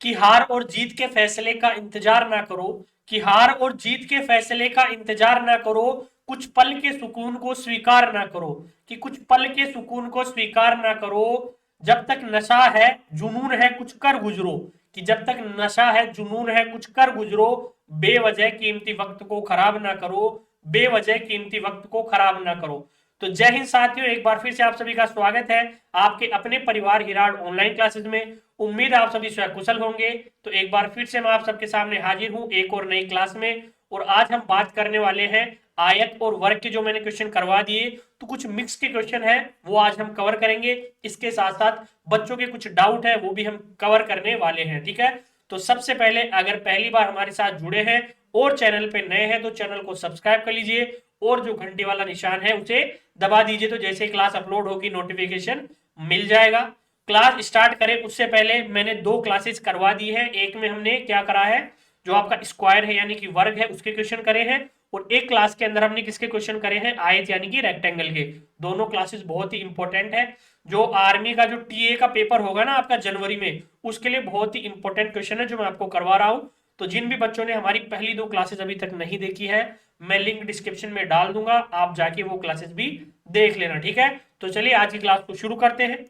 कि हार और जीत के फैसले का इंतजार ना करो, कि हार और जीत के फैसले का इंतजार ना करो, कुछ पल के सुकून को स्वीकार ना करो, कि कुछ पल के सुकून को स्वीकार ना करो, जब तक नशा है जुनून है कुछ कर गुजरो, कि जब तक नशा है जुनून है कुछ कर गुजरो, बेवजह कीमती वक्त को खराब ना करो, बेवजह कीमती वक्त को खराब ना करो। तो जय हिंद साथियों, एक बार फिर से आप सभी का स्वागत है आपके अपने परिवार हिराड ऑनलाइन क्लासेस में। उम्मीद है आप सभी स्वकुशल होंगे। तो एक बार फिर से मैं आप सबके सामने हाजिर हूं एक और नई क्लास में। और आज हम बात करने वाले हैं आयत और वर्ग के जो मैंने क्वेश्चन करवा दिए, तो कुछ मिक्स के क्वेश्चन है वो आज हम कवर करेंगे। इसके साथ साथ बच्चों के कुछ डाउट है वो भी हम कवर करने वाले हैं, ठीक है। तो सबसे पहले अगर पहली बार हमारे साथ जुड़े हैं और चैनल पे नए हैं तो चैनल को सब्सक्राइब कर लीजिए और जो घंटी वाला निशान है उसे दबा दीजिए, तो जैसे क्लास अपलोड होगी नोटिफिकेशन मिल जाएगा। क्लास स्टार्ट करें उससे पहले मैंने दो क्लासेस करवा दी है। एक में हमने क्या करा है, जो आपका स्क्वायर है यानी कि वर्ग है उसके क्वेश्चन करे हैं, और एक क्लास के अंदर हमने किसके क्वेश्चन करे हैं, आयत यानी कि रेक्टेंगल के। दोनों क्लासेस बहुत ही इंपॉर्टेंट है। जो आर्मी का जो टीए का पेपर होगा ना आपका जनवरी में, उसके लिए बहुत ही इंपॉर्टेंट क्वेश्चन है जो मैं आपको करवा रहा हूं। तो जिन भी बच्चों ने हमारी पहली दो क्लासेस अभी तक नहीं देखी है, मैं लिंक डिस्क्रिप्शन में डाल दूंगा, आप जाके वो क्लासेस भी देख लेना, ठीक है। तो चलिए आज की क्लास को शुरू करते हैं।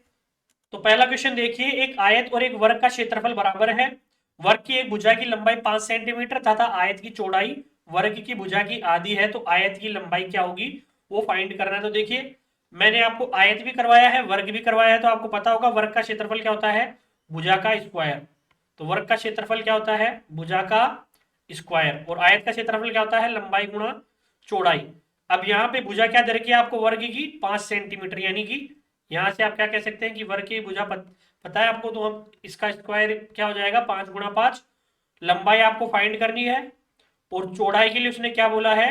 तो पहला क्वेश्चन देखिए, एक आयत और एक वर्ग का क्षेत्रफल बराबर है। वर्ग की एक भुजा की लंबाई 5 सेंटीमीटर तथा आयत की चौड़ाई वर्ग की भुजा की आधी है, तो आयत की लंबाई क्या होगी वो फाइंड करना है। तो देखिए मैंने आपको आयत भी करवाया है वर्ग भी करवाया है, तो आपको पता होगा वर्ग का क्षेत्रफल क्या होता है, भुजा का स्क्वायर। तो वर्ग का क्षेत्रफल क्या होता है, भुजा का स्क्वायर, और आयत का क्षेत्रफल क्या होता है, लंबाई गुणा चौड़ाई। अब यहाँ पे भुजा क्या दे रखी है आपको, वर्ग की 5 सेंटीमीटर, यानी कि यहां से आप क्या कह सकते हैं कि वर्ग की भुजा पता है आपको, तो हम इसका स्क्वायर क्या हो जाएगा, 5 गुणा 5। लंबाई आपको फाइंड करनी है, और चौड़ाई के लिए उसने क्या बोला है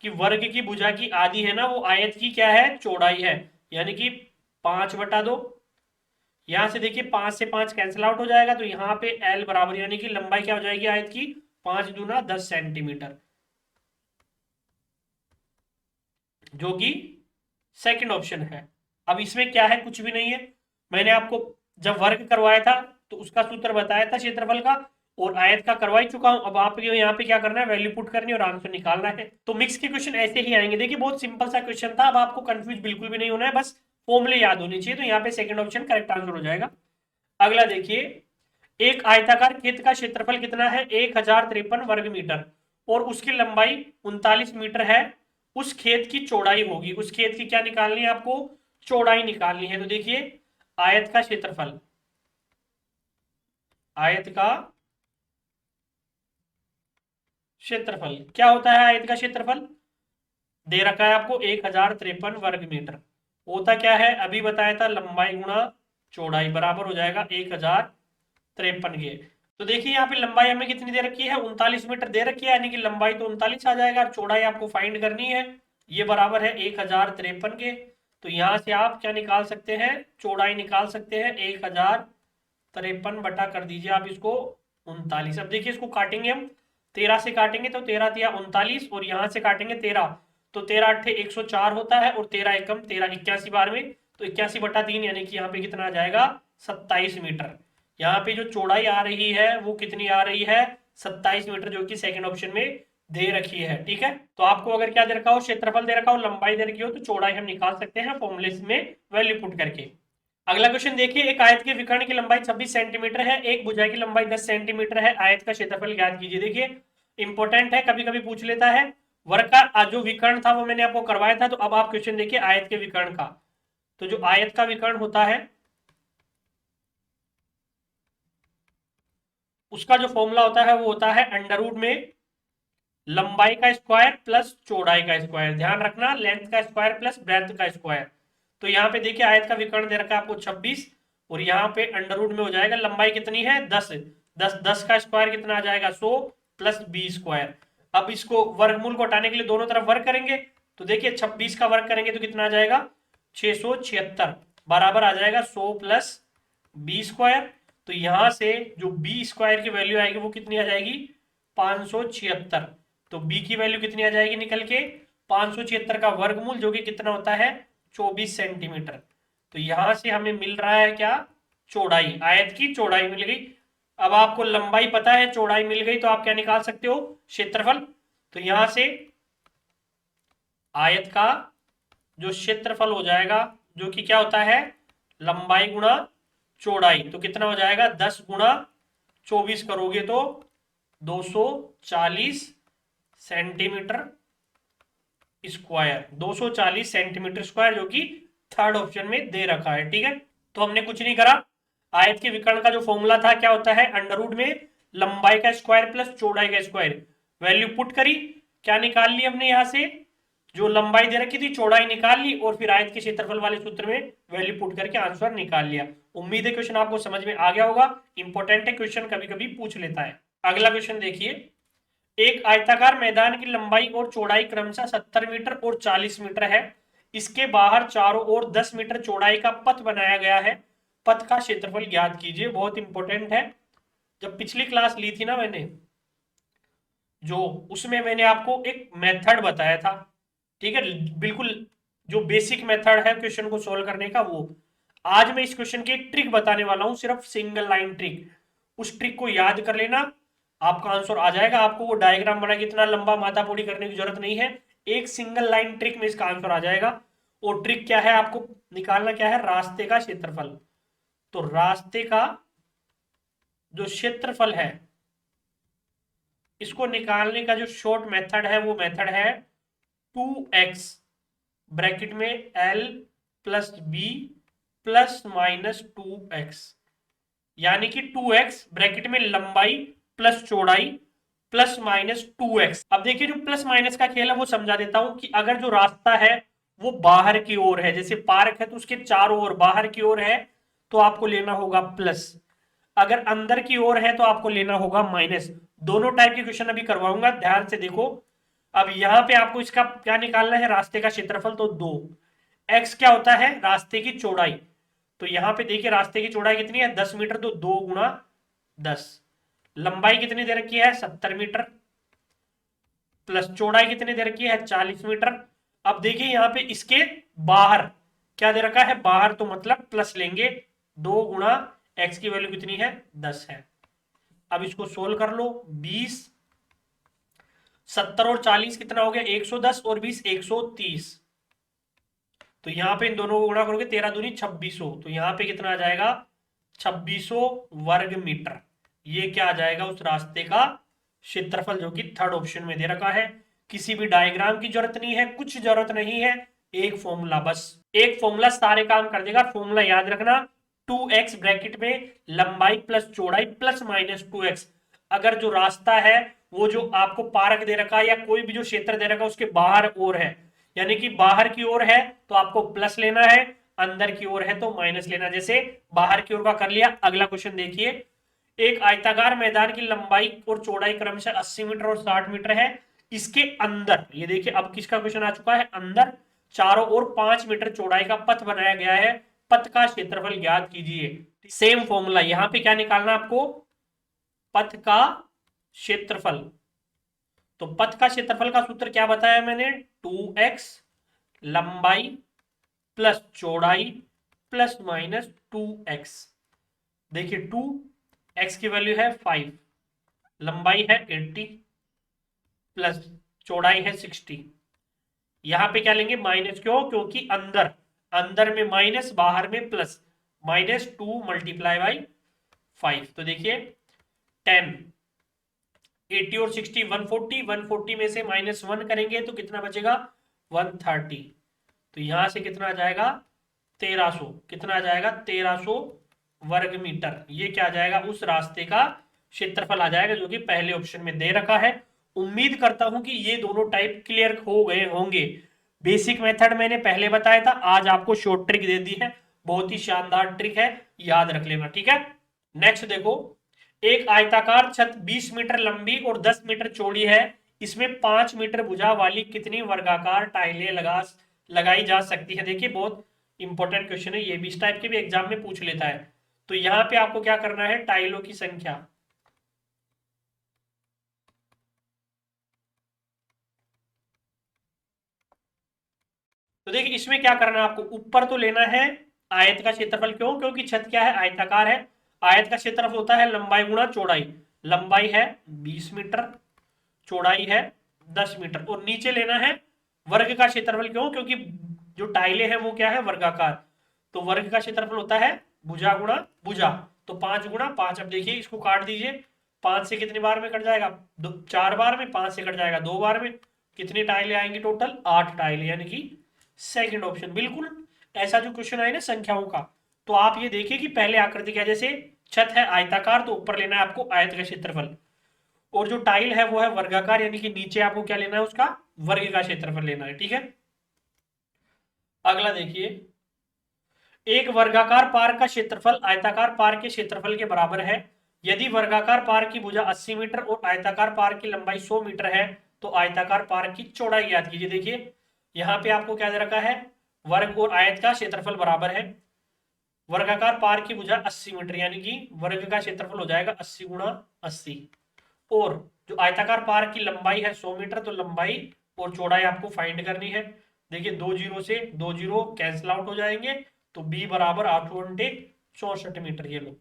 कि वर्ग की भुजा की आधी है ना, वो आयत की क्या है, चौड़ाई है, यानी कि 5/2। यहां से देखिए 5 से 5 कैंसिल आउट हो जाएगा, तो यहाँ पे एल बराबर यानी कि लंबाई क्या हो जाएगी आयत की, 5 दूना 10 सेंटीमीटर, जो कि सेकंड ऑप्शन है। अब इसमें क्या है, कुछ भी नहीं है। मैंने आपको जब वर्ग करवाया था तो उसका सूत्र बताया था क्षेत्रफल का, और आयत का करवा ही चुका हूं। अब आप यहाँ पे क्या करना है, वैल्यू पुट करनी है और आंसर निकालना है। तो मिक्स के क्वेश्चन ऐसे ही आएंगे। देखिए बहुत सिंपल सा क्वेश्चन था, अब आपको कंफ्यूज बिल्कुल भी नहीं होना है, बस फॉर्मूले याद होनी चाहिए। तो यहाँ पे सेकंड ऑप्शन करेक्ट आंसर हो जाएगा। अगला देखिए, एक आयताकार खेत का क्षेत्रफल कितना है, 1053 वर्ग मीटर, और उसकी लंबाई 39 मीटर है। उस खेत की चौड़ाई होगी, उस खेत की क्या निकालनी है आपको, चौड़ाई निकालनी है। तो देखिए आयत का क्षेत्रफल, आयत का क्षेत्रफल क्या होता है, आयत का क्षेत्रफल दे रखा है आपको 1053 वर्ग मीटर। होता क्या है, अभी बताया था, लंबाई गुणा चौड़ाई बराबर हो जाएगा 1053 के। तो देखिए यहाँ पे लंबाई हमें कितनी दे रखी है, 39 मीटर दे रखी है, यानी कि लंबाई तो 39 आ जाएगा, और चौड़ाई आपको फाइंड करनी है, ये बराबर है 1053 के। तो यहाँ से आप क्या निकाल सकते हैं, चौड़ाई निकाल सकते हैं, 1053 बटा कर दीजिए आप इसको 39। अब देखिए इसको काटेंगे हम, 13 से काटेंगे तो 13 × 3 = 39, और यहाँ से काटेंगे 13, तो 13 × 8 = 104 होता है, और 13 × 1 = 81 बार में, तो 81/3 यानी कि यहाँ पे कितना आ जाएगा, 27 मीटर। यहाँ पे जो चौड़ाई आ रही है वो कितनी आ रही है, 27 मीटर, जो कि सेकंड ऑप्शन में दे रखी है, ठीक है। तो आपको अगर क्या दे रखा हो, क्षेत्रफल दे रखा हो, लंबाई दे रखी हो, तो चौड़ाई हम निकाल सकते हैं फॉर्मूले में वैल्यू पुट करके। अगला क्वेश्चन देखिए, एक आयत के विकर्ण की लंबाई 26 सेंटीमीटर है, एक भुजा की लंबाई 10 सेंटीमीटर है, आयत का क्षेत्रफल ज्ञात कीजिए। देखिए इंपॉर्टेंट है, कभी कभी पूछ लेता है। वर्ग का जो विकर्ण था वो मैंने आपको करवाया था, तो अब आप क्वेश्चन देखिए आयत के विकर्ण का। तो जो आयत का विकर्ण होता है उसका जो फॉर्मूला होता है वो होता है अंडर रूट में लंबाई का स्क्वायर प्लस चौड़ाई का स्क्वायर। ध्यान रखना, लेंथ का स्क्वायर प्लस ब्रेथ का स्क्वायर। तो यहाँ पे देखिए आयत का विकर्ण दे रखा है आपको 26, और यहाँ पे अंडर रूट में हो जाएगा, लंबाई कितनी है 10, 10 का स्क्वायर कितना आ जाएगा 100 प्लस बी स्क्वायर। अब इसको वर्गमूल को हटाने के लिए दोनों तरफ वर्ग करेंगे, तो देखिए 26 का वर्ग करेंगे तो कितना आ जाएगा 676, बराबर आ जाएगा 100 प्लस बी स्क्वायर। तो यहां से जो बी स्क्वायर की वैल्यू आएगी वो कितनी आ जाएगी 576। तो बी की वैल्यू कितनी आ जाएगी निकल के, 576 का वर्गमूल, जो कि कितना होता है 24 सेंटीमीटर। तो यहां से हमें मिल रहा है क्या, चौड़ाई, आयत की चौड़ाई मिल गई। अब आपको लंबाई पता है, चौड़ाई मिल गई, तो आप क्या निकाल सकते हो, क्षेत्रफल। तो यहां से आयत का जो क्षेत्रफल हो जाएगा, जो कि क्या होता है, लंबाई गुणा चौड़ाई, तो कितना हो जाएगा, 10 गुणा 24 करोगे तो 240 सेंटीमीटर स्क्वायर, 240 सेंटीमीटर स्क्वायर, जो कि थर्ड ऑप्शन में दे रखा है। ठीक है, तो हमने कुछ नहीं करा। आयत के विकर्ण का जो फॉर्मूला था क्या होता है, अंडर रूट में लंबाई का स्क्वायर प्लस चौड़ाई का स्क्वायर, वैल्यू पुट करी, क्या निकाल ली हमने यहां से, जो लंबाई दे रखी थी चौड़ाई निकाल ली, और फिर आयत के क्षेत्रफल वाले सूत्र में वैल्यू पुट करके आंसर निकाल लिया। उम्मीद है क्वेश्चन आपको समझ में आ गया होगा। इंपॉर्टेंट है क्वेश्चन, कभी कभी पूछ लेता है। अगला क्वेश्चन देखिए, एक आयताकार मैदान की लंबाई और चौड़ाई क्रमशः 70 मीटर और 40 मीटर है। इसके बाहर चारों ओर 10 मीटर चौड़ाई का पथ बनाया गया है। पथ का क्षेत्रफल ज्ञात कीजिए। बहुत इंपॉर्टेंट है। जब पिछली क्लास ली थी ना मैंने, जो उसमें मैंने आपको एक मेथड बताया था। ठीक है, बिल्कुल जो बेसिक मेथड है क्वेश्चन को सोल्व करने का, वो आज मैं इस क्वेश्चन की एक ट्रिक बताने वाला हूं, सिर्फ सिंगल लाइन ट्रिक। उस ट्रिक को याद कर लेना, आपका आंसर आ जाएगा। आपको वो डायग्राम बना के इतना लंबा माथापोड़ी करने की जरूरत नहीं है, एक सिंगल लाइन ट्रिक में इसका आंसर आ जाएगा। और ट्रिक क्या है, आपको निकालना क्या है, रास्ते का क्षेत्रफल। तो रास्ते का जो क्षेत्रफल है, इसको निकालने का जो शॉर्ट मेथड है, वो मेथड है 2x ब्रैकेट में l plus b plus minus 2x, यानी कि 2x ब्रैकेट में लंबाई प्लस चौड़ाई प्लस माइनस 2x। अब देखिए, जो प्लस माइनस का खेल है वो समझा देता हूं, कि अगर जो रास्ता है वो बाहर की ओर है, जैसे पार्क है तो उसके चारों ओर बाहर की ओर है, तो आपको लेना होगा प्लस। अगर अंदर की ओर है तो आपको लेना होगा माइनस। दोनों टाइप के क्वेश्चन अभी करवाऊंगा, ध्यान से देखो। अब यहां पे आपको इसका क्या निकालना है, रास्ते का क्षेत्रफल, तो 2 x क्या होता है, रास्ते की चौड़ाई। तो यहां पे देखिए रास्ते की चौड़ाई कितनी है, 10 मीटर, तो 2 गुणा 10। लंबाई कितनी दे रखी है, 70 मीटर, प्लस चौड़ाई कितनी दे रखी है, 40 मीटर। अब देखिए यहां पे इसके बाहर क्या दे रखा है, बाहर, तो मतलब प्लस लेंगे, 2 गुणा एक्स की वैल्यू कितनी है, 10 है। अब इसको सोल्व कर लो, 20, 70 और 40 कितना हो गया, 110, और 20 130। तो यहां पे इन दोनों को गुणा करोगे, 13 दूनी 2600, तो यहां पे कितना आ जाएगा, 2600 वर्ग मीटर। ये क्या आ जाएगा, उस रास्ते का क्षेत्रफल, जो कि थर्ड ऑप्शन में दे रखा है। किसी भी डायग्राम की जरूरत नहीं है, कुछ जरूरत नहीं है, एक फॉर्मूला, बस एक फॉर्मूला सारे काम कर देगा। फॉर्मूला याद रखना, 2x ब्रैकेट में लंबाई प्लस चौड़ाई प्लस माइनस 2x। अगर जो रास्ता है वो जो आपको पार्क दे रखा है या कोई भी जो क्षेत्र दे रखा है उसके बाहर ओर है, यानी कि बाहर की ओर है तो आपको प्लस लेना है, अंदर की ओर है तो माइनस लेना। जैसे बाहर की ओर का कर लिया। अगला क्वेश्चन देखिए, एक आयताकार मैदान की लंबाई और चौड़ाई क्रमशः 80 मीटर और 60 मीटर है। इसके अंदर, ये देखिए अब किसका क्वेश्चन आ चुका है, अंदर चारों ओर 5 मीटर चौड़ाई का पथ बनाया गया है। पथ का क्षेत्रफल ज्ञात कीजिए। सेम फॉर्मूला, यहां पे क्या निकालना आपको, पथ का क्षेत्रफल। तो पथ का क्षेत्रफल का सूत्र क्या बताया मैंने, 2x लंबाई प्लस चौड़ाई प्लस माइनस 2x। देखिए 2x की वैल्यू है 5, लंबाई है 80, प्लस चौड़ाई है 60। यहां पे क्या लेंगे, माइनस, क्यों, क्योंकि अंदर, अंदर में माइनस, बाहर में प्लस, माइनस 2 मल्टीप्लाई बाई 5। तो देखिए 10, 80 और 60 140, 140 में से माइनस 1 करेंगे तो कितना बचेगा, 130। तो यहां से कितना आ जाएगा, 1300। कितना आ जाएगा, 1300 वर्ग मीटर। ये क्या आ जाएगा, उस रास्ते का क्षेत्रफल आ जाएगा, जो कि पहले ऑप्शन में दे रखा है। उम्मीद करता हूं कि ये दोनों टाइप क्लियर हो गए होंगे। बेसिक मेथड मैंने पहले बताया था, आज आपको शॉर्ट ट्रिक दे दी है, बहुत ही शानदार ट्रिक है, याद रख लेना। ठीक है, नेक्स्ट देखो, एक आयताकार छत 20 मीटर लंबी और 10 मीटर चौड़ी है। इसमें 5 मीटर भुजा वाली कितनी वर्गाकार टाइलें लगाई जा सकती है। देखिए बहुत इंपॉर्टेंट क्वेश्चन है, ये भी इस टाइप के भी एग्जाम में पूछ लेता है। तो यहां पे आपको क्या करना है, टाइलों की संख्या। तो देखिए इसमें क्या करना है आपको, ऊपर तो लेना है आयत का क्षेत्रफल, क्यों, क्योंकि छत क्या है, आयताकार है। आयत का क्षेत्रफल होता है लंबाई गुणा चौड़ाई। लंबाई है 20 मीटर, चौड़ाई है 10 मीटर, और नीचे लेना है वर्ग का क्षेत्रफल। क्यों? क्योंकि जो टाइलें हैं वो क्या है, वर्गाकार। तो वर्ग का क्षेत्रफल होता है भुजा गुणा भुजा। तो 5 गुणा 5। अब देखिए इसको काट दीजिए, 5 से कितनी बार में कट जाएगा, 4 बार में। 5 से कट जाएगा 2 बार में। कितनी टाइलें आएंगी टोटल, 8 टाइलें, यानी कि सेकंड ऑप्शन। बिल्कुल ऐसा जो क्वेश्चन आए ना संख्याओं का, तो आप ये देखिए कि पहले आकृति क्या, जैसे छत है आयताकार तो ऊपर लेना है आपको आयत का क्षेत्रफल, और जो टाइल है वो है वर्गाकार, यानी कि नीचे आपको क्या लेना है, उसका वर्ग का क्षेत्रफल लेना है। ठीक है, अगला देखिए, एक वर्गाकार पार्क का क्षेत्रफल आयताकार पार्क के क्षेत्रफल के बराबर है यदि वर्गाकार पार्क की भुजा 80 मीटर और आयताकार पार्क की लंबाई 100 मीटर है तो आयताकार पार्क की चौड़ाई ज्ञात कीजिए। देखिए यहां पे आपको क्या दे रखा है, वर्ग और आयत का क्षेत्रफल बराबर है। वर्गाकार पार्क की भुजा 80 मीटर, यानी कि वर्ग का क्षेत्रफल हो जाएगा 80 गुणा 80, और जो आयताकार पार्क की लंबाई है 100 मीटर, तो लंबाई और चौड़ाई आपको फाइंड करनी है। देखिए 2 जीरो से 2 जीरो कैंसिल आउट हो जाएंगे, तो b बराबर 8 घंटे 64 मीटर। ये लो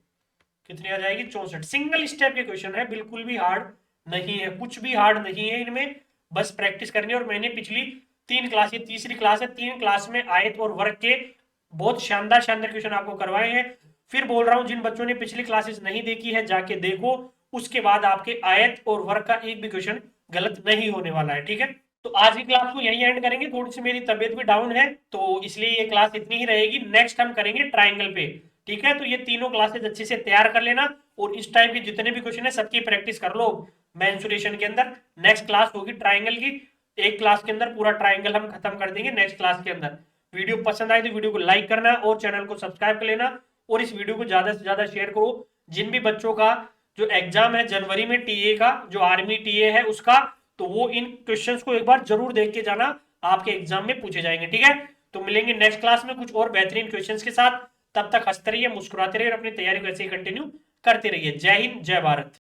कितनी आ जाएगी, 64। सिंगल स्टेप के क्वेश्चन है, बिल्कुल भी हार्ड नहीं है, कुछ भी हार्ड नहीं है इनमें, बस प्रैक्टिस करनी है। और मैंने पिछली 3 क्लास, ये तीसरी क्लास है, 3 क्लास में आयत और वर्ग के बहुत शानदार शानदार क्वेश्चन आपको करवाए हैं। फिर बोल रहा हूं जिन बच्चों ने पिछली क्लासेस नहीं देखी है जाके देखो, उसके बाद आपके आयत और वर्ग का एक भी क्वेश्चन गलत नहीं होने वाला है। ठीक है, तो आज की क्लास को यहीं एंड करेंगे। थोड़ी सी मेरी तबीयत भी डाउन है तो इसलिए ये क्लास इतनी ही रहेगी। नेक्स्ट हम करेंगे ट्राइंगल पे। ठीक है, तो ये तीनों क्लासेस अच्छे से तैयार कर लेना, और इस टाइप के जितने भी क्वेश्चन है सबकी प्रैक्टिस कर लो मेंसुरेशन के अंदर। नेक्स्ट क्लास होगी ट्राइंगल की, एक क्लास के अंदर पूरा ट्राइंगल हम खत्म कर देंगे नेक्स्ट क्लास के अंदर। वीडियो पसंद आए तो वीडियो को लाइक करना और चैनल को सब्सक्राइब कर लेना, और इस वीडियो को ज्यादा से ज्यादा शेयर करो। जिन भी बच्चों का जो एग्जाम है जनवरी में टीए का, जो आर्मी टीए है उसका, तो वो इन क्वेश्चंस को एक बार जरूर देख के जाना, आपके एग्जाम में पूछे जाएंगे। ठीक है, तो मिलेंगे नेक्स्ट क्लास में कुछ और बेहतरीन क्वेश्चंस के साथ। तब तक हंसते रहिए, मुस्कुराते रहिए और अपनी तैयारी को ऐसे ही कंटिन्यू करते रहिए। जय हिंद, जय भारत।